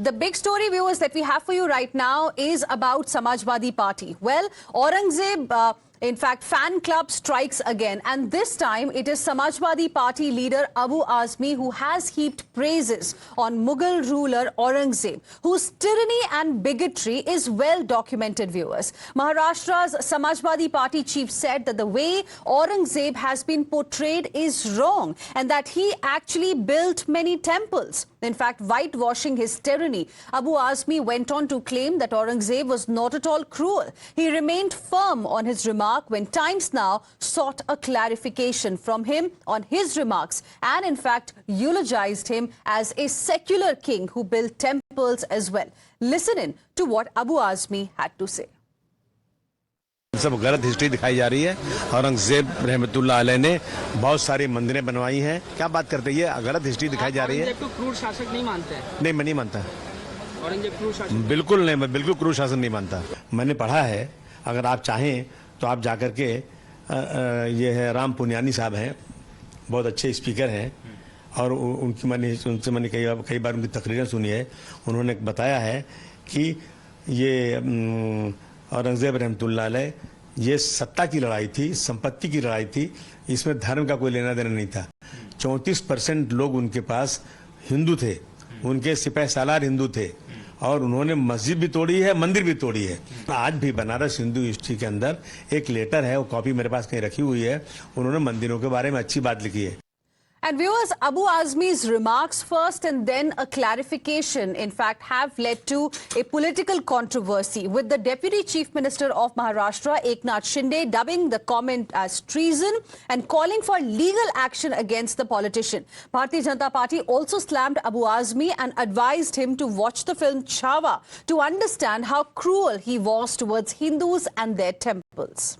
The big story, viewers, that we have for you right now is about Samajwadi Party. Well, Aurangzeb, in fact, fan club strikes again. And this time, it is Samajwadi Party leader Abu Azmi who has heaped praises on Mughal ruler Aurangzeb, whose tyranny and bigotry is well documented, viewers. Maharashtra's Samajwadi Party chief said that the way Aurangzeb has been portrayed is wrong and that he actually built many temples. In fact, whitewashing his tyranny, Abu Azmi went on to claim that Aurangzeb was not at all cruel. He remained firm on his remark when Times Now sought a clarification from him on his remarks and, in fact, eulogized him as a secular king who built temples as well. Listen in to what Abu Azmi had to say. सब गलत history दिखाई जा रही है। औरंगजेब रहमतुल्लाह अलैह ने बहुत सारी मंदिरें बनवाई हैं। क्या बात करते हैं, ये गलत हिस्ट्री दिखाई जा रही है। औरंगजेब को क्रूर शासक नहीं मानते हैं? नहीं, मैं नहीं मानता। औरंगजेब क्रूर शासक? बिल्कुल नहीं, मैं बिल्कुल क्रूर शासन नहीं मानता। मैंने पढ़ा है, अगर आप चाहें तो आप जाकर के ये है राम पुनियानी साहब हैं, बहुत अच्छे स्पीकर हैं और उनसे मैंने कई बार उनकी तकरीरें सुनी है। उन्होंने बताया है कि ये औरंगजेब रहमतुल्लाह अलैह ये सत्ता की लड़ाई थी, संपत्ति की लड़ाई थी, इसमें धर्म का कोई लेना देना नहीं था। 34% लोग उनके पास हिंदू थे, उनके सिपह सालार हिंदू थे और उन्होंने मस्जिद भी तोड़ी है, मंदिर भी तोड़ी है। आज भी बनारस हिंदू हिस्ट्री के अंदर एक लेटर है, वो कॉपी मेरे पास कहीं रखी हुई है, उन्होंने मंदिरों के बारे में अच्छी बात लिखी है। And viewers, Abu Azmi's remarks first and then a clarification, in fact, have led to a political controversy with the Deputy Chief Minister of Maharashtra, Eknath Shinde, dubbing the comment as treason and calling for legal action against the politician. Bharatiya Janata Party also slammed Abu Azmi and advised him to watch the film Chhaava to understand how cruel he was towards Hindus and their temples.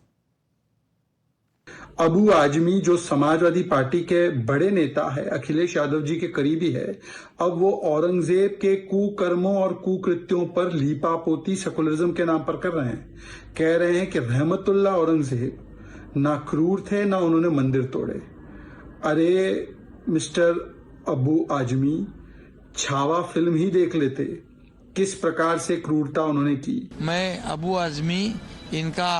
Abu Azmi जो Samajwadi party के बड़े नेता है, अखिलेश यादव जी के करीबी है, अब वो औरंगजेब के कुकर्मों और कुकृत्यों पर लीपापोती सेकुलरिज्म के नाम पर कर रहे हैं। कह रहे हैं कि रहमतुल्लाह औरंगजेब ना क्रूर थे, ना उन्होंने मंदिर तोड़े। अरे मिस्टर अबू आजमी, छावा फिल्म ही देख लेते, किस प्रकार से क्रूरता उन्होंने की। मैं अबू आजमी इनका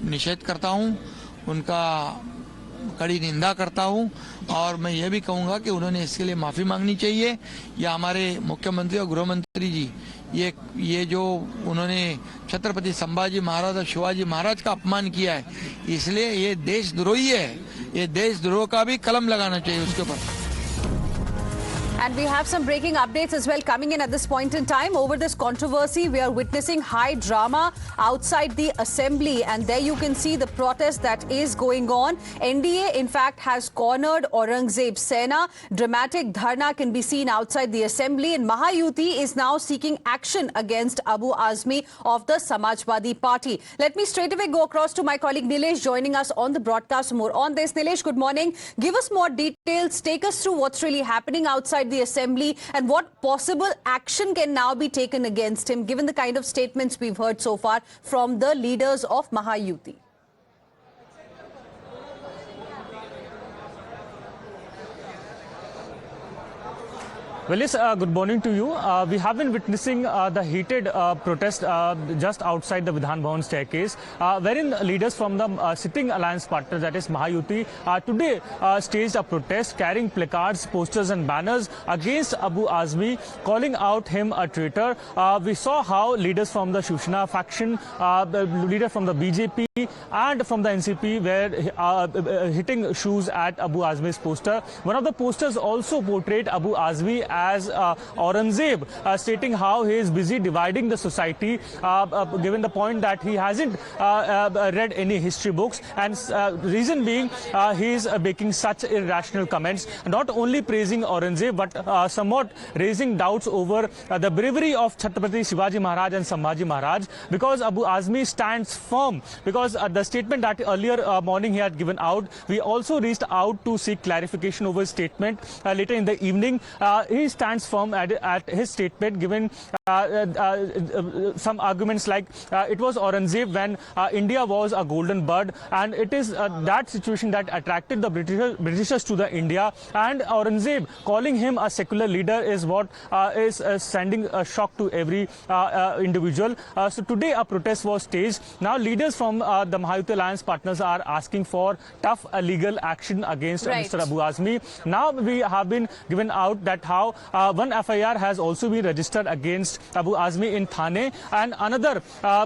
निषेध करता हूं, उनका कड़ी निंदा करता हूं और मैं ये भी कहूंगा कि उन्होंने इसके लिए माफी मांगनी चाहिए। या हमारे मुख्यमंत्री और गृह मंत्री जी ये जो उन्होंने छत्रपति संभाजी महाराज और शिवाजी महाराज का अपमान किया है, इसलिए ये देशद्रोही है। ये देशद्रोह का भी कलम लगाना चाहिए उसके ऊपर। And we have some breaking updates as well coming in at this point in time. Over this controversy, we are witnessing high drama outside the assembly. And there you can see the protest that is going on. NDA, in fact, has cornered Aurangzeb Sena. Dramatic dharna can be seen outside the assembly. And Mahayuti is now seeking action against Abu Azmi of the Samajwadi Party. Let me straight away go across to my colleague Nilesh joining us on the broadcast. More on this. Nilesh, good morning. Give us more details. Take us through what's really happening outside the assembly and what possible action can now be taken against him given the kind of statements we've heard so far from the leaders of Mahayuti. Well, yes, good morning to you. We have been witnessing the heated protest just outside the Vidhan Bhavan staircase, wherein leaders from the sitting alliance partner, that is Mahayuti, today staged a protest carrying placards, posters and banners against Abu Azmi, calling out him a traitor. We saw how leaders from the Shiv Sena faction, the leader from the BJP and from the NCP were hitting shoes at Abu Azmi's poster. One of the posters also portrayed Abu Azmi as Aurangzeb, stating how he is busy dividing the society, given the point that he hasn't read any history books, and reason being he is making such irrational comments, not only praising Aurangzeb but somewhat raising doubts over the bravery of Chhatrapati Shivaji Maharaj and Sambhaji Maharaj, because Abu Azmi stands firm, because the statement that earlier morning he had given out, we also reached out to seek clarification over his statement later in the evening. He he stands firm at his statement, given some arguments like it was Aurangzeb when India was a golden bird, and it is that situation that attracted the Britishers to the India, and Aurangzeb calling him a secular leader is what is sending a shock to every individual. So today a protest was staged. Now leaders from the Mahayuti Alliance partners are asking for tough legal action against Mr. Abu Azmi. Now we have been given out that how one FIR has also been registered against Abu Azmi in Thane, and another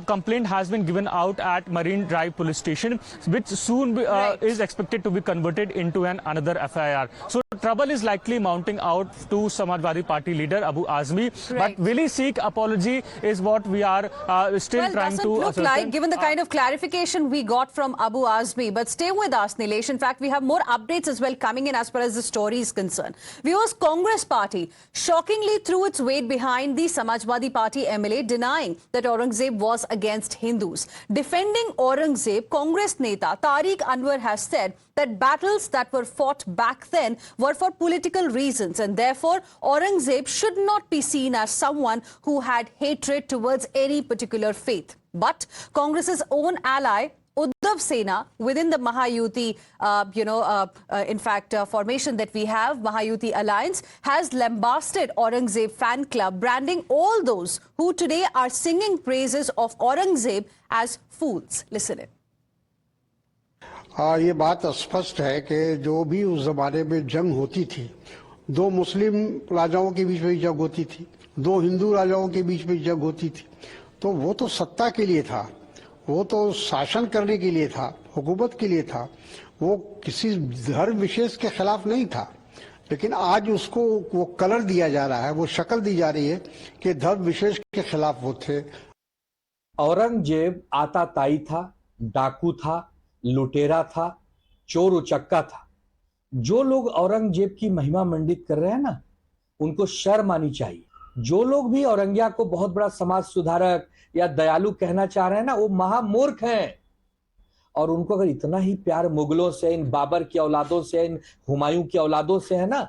complaint has been given out at Marine Drive police station, which soon is expected to be converted into another FIR. So trouble is likely mounting out to Samajwadi Party leader Abu Azmi, but will he seek apology is what we are still trying to look like, given the kind of clarification we got from Abu Azmi. But stay with us, Nilesh. In fact, we have more updates as well coming in as far as the story is concerned. Viewers, Congress Party shockingly threw its weight behind the Samajwadi Party MLA denying that Aurangzeb was against Hindus. Defending Aurangzeb, Congress Neta Tariq Anwar has said that battles that were fought back then were for political reasons, and therefore Aurangzeb should not be seen as someone who had hatred towards any particular faith. But Congress's own ally Uddhav Sena within the Mahayuti, formation that we have, Mahayuti Alliance, has lambasted Aurangzeb fan club, branding all those who today are singing praises of Aurangzeb as fools. Listen in. ये बात स्पष्ट है कि जो भी उस जमाने में जंग होती थी, दो मुस्लिम राजाओं के बीच में जंग होती थी, दो हिंदू राजाओं के बीच में जंग होती थी, तो वो तो सत्ता के लिए था, वो तो शासन करने के लिए था, हुकूमत के लिए था, वो किसी धर्म विशेष के खिलाफ नहीं था। लेकिन आज उसको वो कलर दिया जा रहा है, वो शक्ल दी जा रही है कि धर्म विशेष के खिलाफ वो थे। औरंगजेब आताताई था, डाकू था, लुटेरा था, चोर उचक्का था। जो लोग औरंगजेब की महिमा मंडित कर रहे हैं ना, उनको शर्म आनी चाहिए। जो लोग भी औरंगिया को बहुत बड़ा समाज सुधारक या दयालु कहना चाह रहे हैं ना, वो महामूर्ख हैं। और उनको अगर इतना ही प्यार मुगलों से, इन बाबर की औलादों से, इन हुमायूं की औलादों से है ना,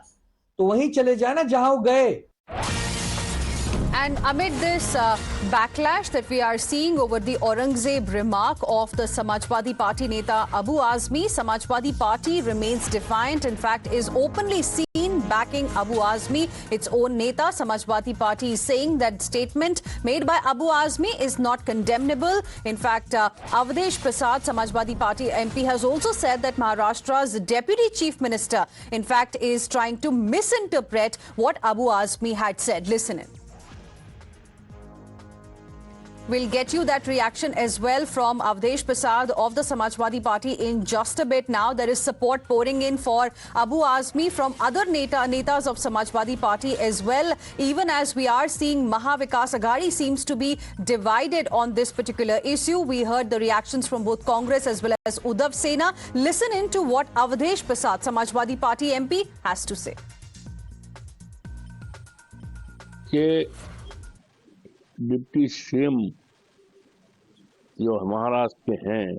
तो वहीं चले जाए ना जहां वो गए। And amid this backlash that we are seeing over the Aurangzeb remark of the Samajwadi Party Neta Abu Azmi, Samajwadi Party remains defiant. In fact, is openly seen backing Abu Azmi. Its own Neta, Samajwadi Party, is saying that statement made by Abu Azmi is not condemnable. In fact, Avdesh Prasad, Samajwadi Party MP, has also said that Maharashtra's Deputy Chief Minister, in fact, is trying to misinterpret what Abu Azmi had said. Listen in. We'll get you that reaction as well from Avdesh Prasad of the Samajwadi Party in just a bit. Now there is support pouring in for Abu Azmi from other netas of Samajwadi Party as well. Even as we are seeing Mahavikas Aghadi seems to be divided on this particular issue. We heard the reactions from both Congress as well as Uddhav Sena. Listen in to what Avdesh Prasad, Samajwadi Party MP, has to say. Deputy CM जो महाराष्ट्र के हैं,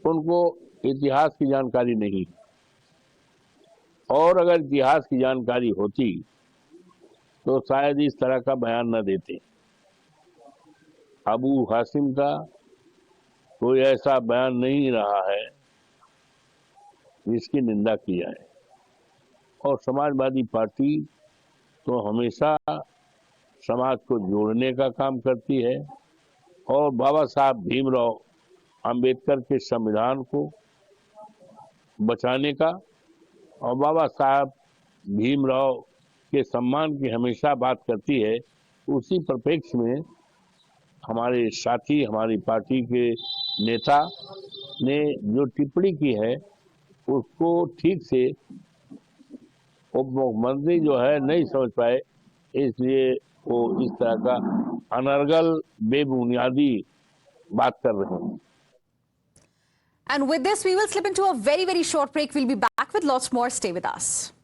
उनको इतिहास की जानकारी नहीं, और अगर इतिहास की जानकारी होती तो शायद इस तरह का बयान न देते। अबू हासिम का कोई ऐसा बयान नहीं रहा है जिसकी निंदा की जाए, और समाजवादी पार्टी तो हमेशा समाज को जोड़ने का काम करती है, और बाबा साहब भीमराव अंबेडकर के संविधान को बचाने का और बाबा साहब भीमराव के सम्मान की हमेशा बात करती है। उसी परिप्रेक्ष्य में हमारे साथी, हमारी पार्टी के नेता ने जो टिप्पणी की है उसको ठीक से उप मुख्यमंत्री जो है नहीं समझ पाए, इसलिए वो इस तरह का अनर्गल बेबुनियादी बात कर रहे हैं। And with this, we will slip into a very, very short break. We'll be back with lots more. Stay with us.